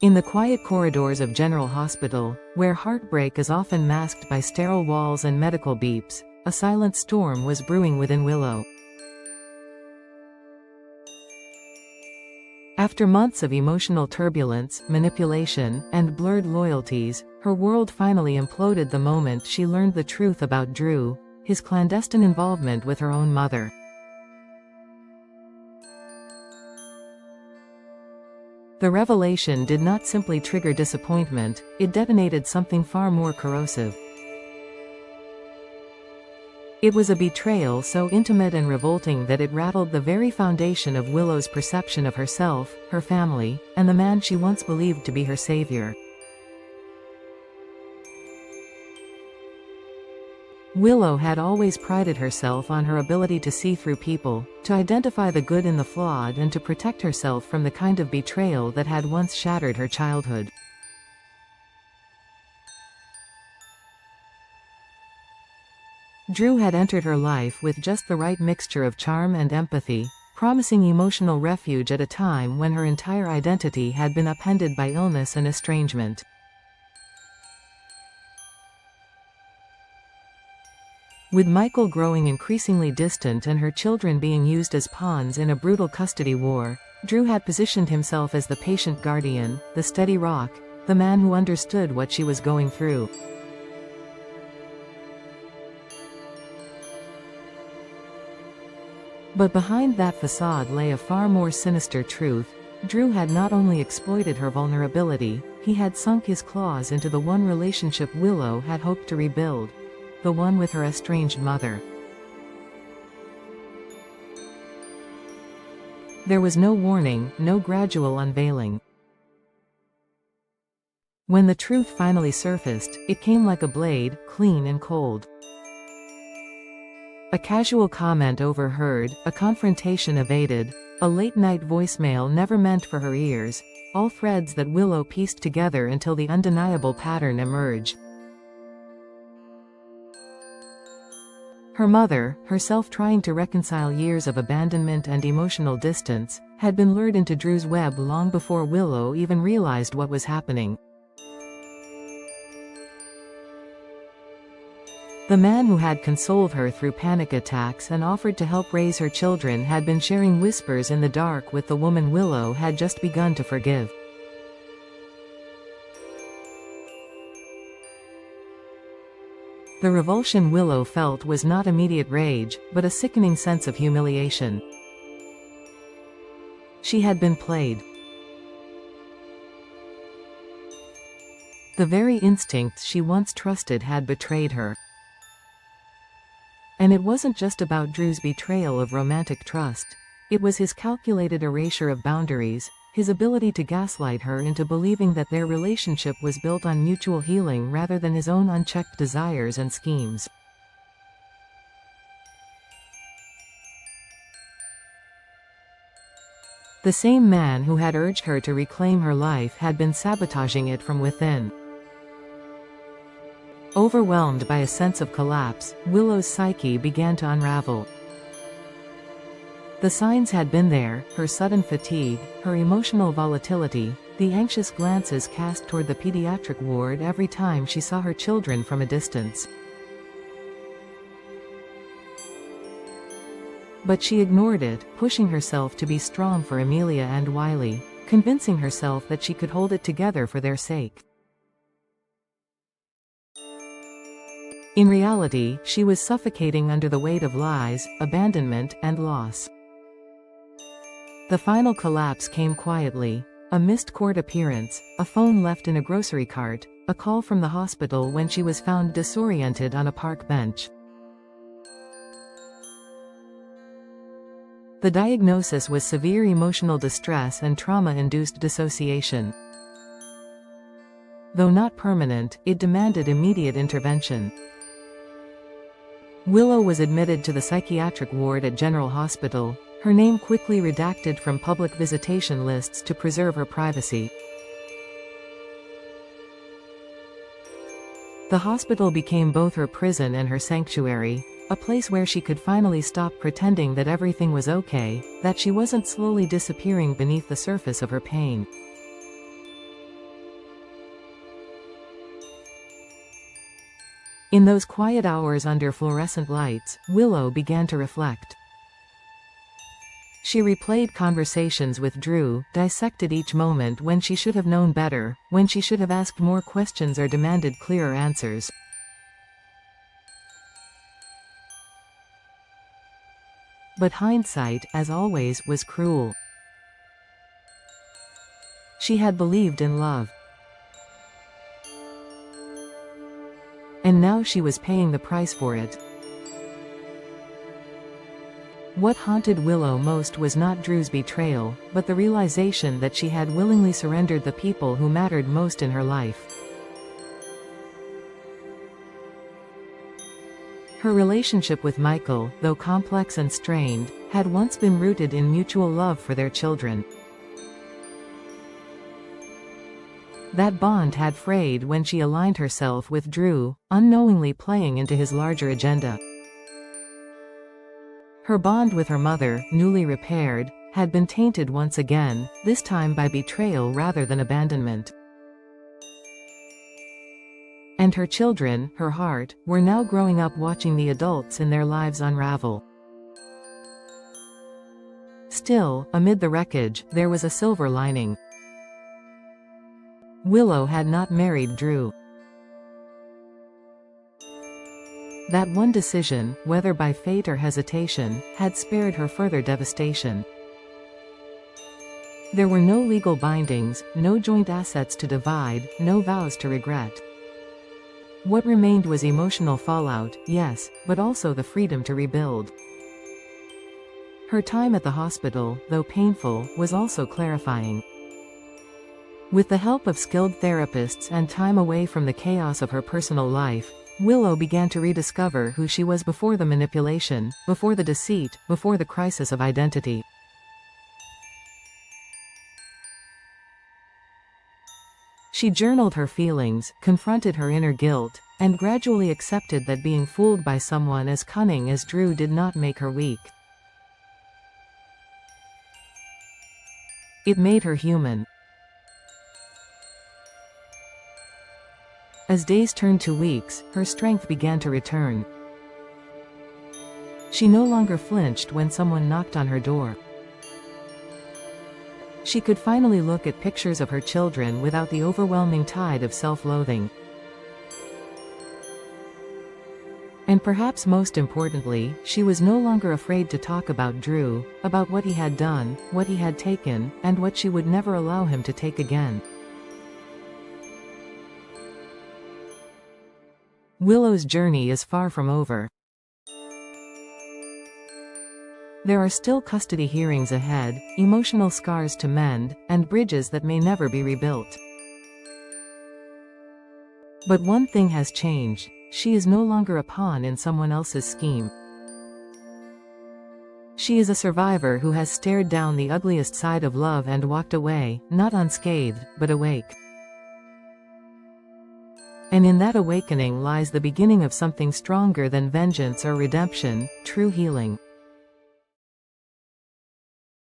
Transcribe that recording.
In the quiet corridors of General Hospital, where heartbreak is often masked by sterile walls and medical beeps, a silent storm was brewing within Willow. After months of emotional turbulence, manipulation, and blurred loyalties, her world finally imploded the moment she learned the truth about Drew, his clandestine involvement with her own mother. The revelation did not simply trigger disappointment, it detonated something far more corrosive. It was a betrayal so intimate and revolting that it rattled the very foundation of Willow's perception of herself, her family, and the man she once believed to be her savior. Willow had always prided herself on her ability to see through people, to identify the good in the flawed, and to protect herself from the kind of betrayal that had once shattered her childhood. Drew had entered her life with just the right mixture of charm and empathy, promising emotional refuge at a time when her entire identity had been upended by illness and estrangement. With Michael growing increasingly distant and her children being used as pawns in a brutal custody war, Drew had positioned himself as the patient guardian, the steady rock, the man who understood what she was going through. But behind that facade lay a far more sinister truth. Drew had not only exploited her vulnerability, he had sunk his claws into the one relationship Willow had hoped to rebuild. The one with her estranged mother. There was no warning, no gradual unveiling. When the truth finally surfaced, it came like a blade, clean and cold. A casual comment overheard, a confrontation evaded, a late-night voicemail never meant for her ears, all threads that Willow pieced together until the undeniable pattern emerged. Her mother, herself trying to reconcile years of abandonment and emotional distance, had been lured into Drew's web long before Willow even realized what was happening. The man who had consoled her through panic attacks and offered to help raise her children had been sharing whispers in the dark with the woman Willow had just begun to forgive. The revulsion Willow felt was not immediate rage, but a sickening sense of humiliation. She had been played. The very instincts she once trusted had betrayed her. And it wasn't just about Drew's betrayal of romantic trust. It was his calculated erasure of boundaries, his ability to gaslight her into believing that their relationship was built on mutual healing rather than his own unchecked desires and schemes. The same man who had urged her to reclaim her life had been sabotaging it from within. Overwhelmed by a sense of collapse, Willow's psyche began to unravel. The signs had been there, her sudden fatigue, her emotional volatility, the anxious glances cast toward the pediatric ward every time she saw her children from a distance. But she ignored it, pushing herself to be strong for Amelia and Wiley, convincing herself that she could hold it together for their sake. In reality, she was suffocating under the weight of lies, abandonment, and loss. The final collapse came quietly. A missed court appearance, a phone left in a grocery cart, a call from the hospital when she was found disoriented on a park bench. The diagnosis was severe emotional distress and trauma-induced dissociation. Though not permanent, it demanded immediate intervention. Willow was admitted to the psychiatric ward at General Hospital, her name quickly redacted from public visitation lists to preserve her privacy. The hospital became both her prison and her sanctuary, a place where she could finally stop pretending that everything was okay, that she wasn't slowly disappearing beneath the surface of her pain. In those quiet hours under fluorescent lights, Willow began to reflect. She replayed conversations with Drew, dissected each moment when she should have known better, when she should have asked more questions or demanded clearer answers. But hindsight, as always, was cruel. She had believed in love. And now she was paying the price for it. What haunted Willow most was not Drew's betrayal, but the realization that she had willingly surrendered the people who mattered most in her life. Her relationship with Michael, though complex and strained, had once been rooted in mutual love for their children. That bond had frayed when she aligned herself with Drew, unknowingly playing into his larger agenda. Her bond with her mother, newly repaired, had been tainted once again, this time by betrayal rather than abandonment. And her children, her heart, were now growing up watching the adults in their lives unravel. Still, amid the wreckage, there was a silver lining. Willow had not married Drew. That one decision, whether by fate or hesitation, had spared her further devastation. There were no legal bindings, no joint assets to divide, no vows to regret. What remained was emotional fallout, yes, but also the freedom to rebuild. Her time at the hospital, though painful, was also clarifying. With the help of skilled therapists and time away from the chaos of her personal life, Willow began to rediscover who she was before the manipulation, before the deceit, before the crisis of identity. She journaled her feelings, confronted her inner guilt, and gradually accepted that being fooled by someone as cunning as Drew did not make her weak. It made her human. As days turned to weeks, her strength began to return. She no longer flinched when someone knocked on her door. She could finally look at pictures of her children without the overwhelming tide of self-loathing. And perhaps most importantly, she was no longer afraid to talk about Drew, about what he had done, what he had taken, and what she would never allow him to take again. Willow's journey is far from over. There are still custody hearings ahead, emotional scars to mend, and bridges that may never be rebuilt. But one thing has changed: she is no longer a pawn in someone else's scheme. She is a survivor who has stared down the ugliest side of love and walked away, not unscathed, but awake. And in that awakening lies the beginning of something stronger than vengeance or redemption: true healing.